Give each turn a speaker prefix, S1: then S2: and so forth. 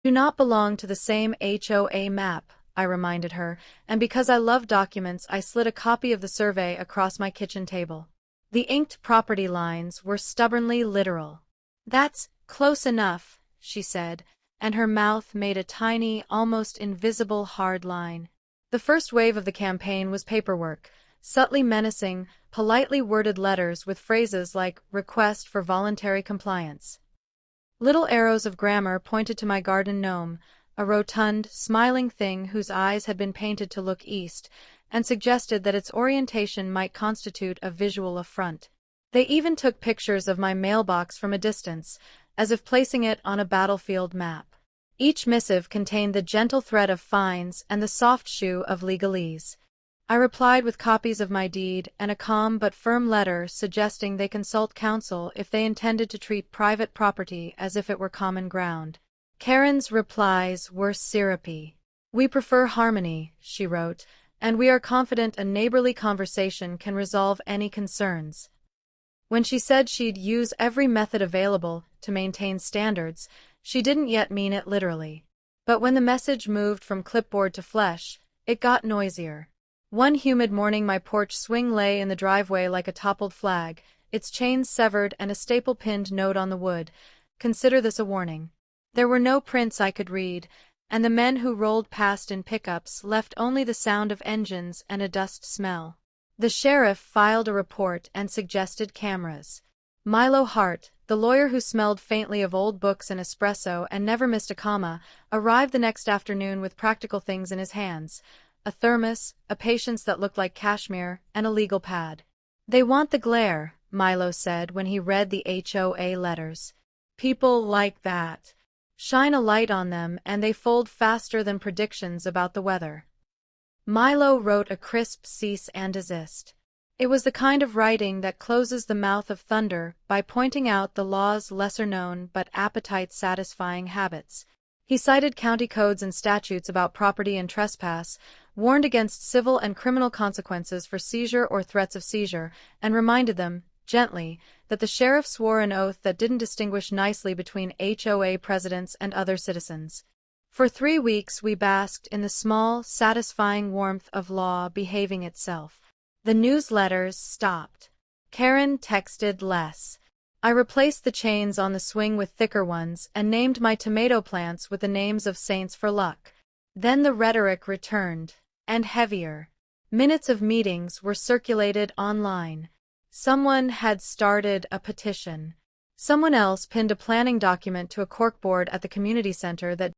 S1: Do not belong to the same HOA map, I reminded her, and because I love documents, I slid a copy of the survey across my kitchen table. The inked property lines were stubbornly literal. That's close enough, she said, and her mouth made a tiny, almost invisible hard line. The first wave of the campaign was paperwork, subtly menacing, politely worded letters with phrases like request for voluntary compliance. Little arrows of grammar pointed to my garden gnome, a rotund, smiling thing whose eyes had been painted to look east, and suggested that its orientation might constitute a visual affront. They even took pictures of my mailbox from a distance, as if placing it on a battlefield map. Each missive contained the gentle threat of fines and the soft shoe of legalese. I replied with copies of my deed and a calm but firm letter suggesting they consult counsel if they intended to treat private property as if it were common ground. Karen's replies were syrupy. We prefer harmony, she wrote, and we are confident a neighborly conversation can resolve any concerns. When she said she'd use every method available to maintain standards, she didn't yet mean it literally. But when the message moved from clipboard to flesh, it got noisier. One humid morning my porch swing lay in the driveway like a toppled flag, its chains severed and a staple-pinned note on the wood. Consider this a warning. There were no prints I could read, and the men who rolled past in pickups left only the sound of engines and a dust smell. The sheriff filed a report and suggested cameras. Milo Hart, the lawyer who smelled faintly of old books and espresso and never missed a comma, arrived the next afternoon with practical things in his hands. A thermos, a patience that looked like cashmere, and a legal pad. They want the glare, Milo said when he read the HOA letters. People like that. Shine a light on them and they fold faster than predictions about the weather. Milo wrote a crisp cease and desist. It was the kind of writing that closes the mouth of thunder by pointing out the law's lesser-known but appetite-satisfying habits. He cited county codes and statutes about property and trespass, warned against civil and criminal consequences for seizure or threats of seizure, and reminded them, gently, that the sheriff swore an oath that didn't distinguish nicely between HOA presidents and other citizens. For 3 weeks we basked in the small, satisfying warmth of law behaving itself. The newsletters stopped. Karen texted less. I replaced the chains on the swing with thicker ones and named my tomato plants with the names of saints for luck. Then the rhetoric returned, and heavier. Minutes of meetings were circulated online. Someone had started a petition. Someone else pinned a planning document to a corkboard at the community center that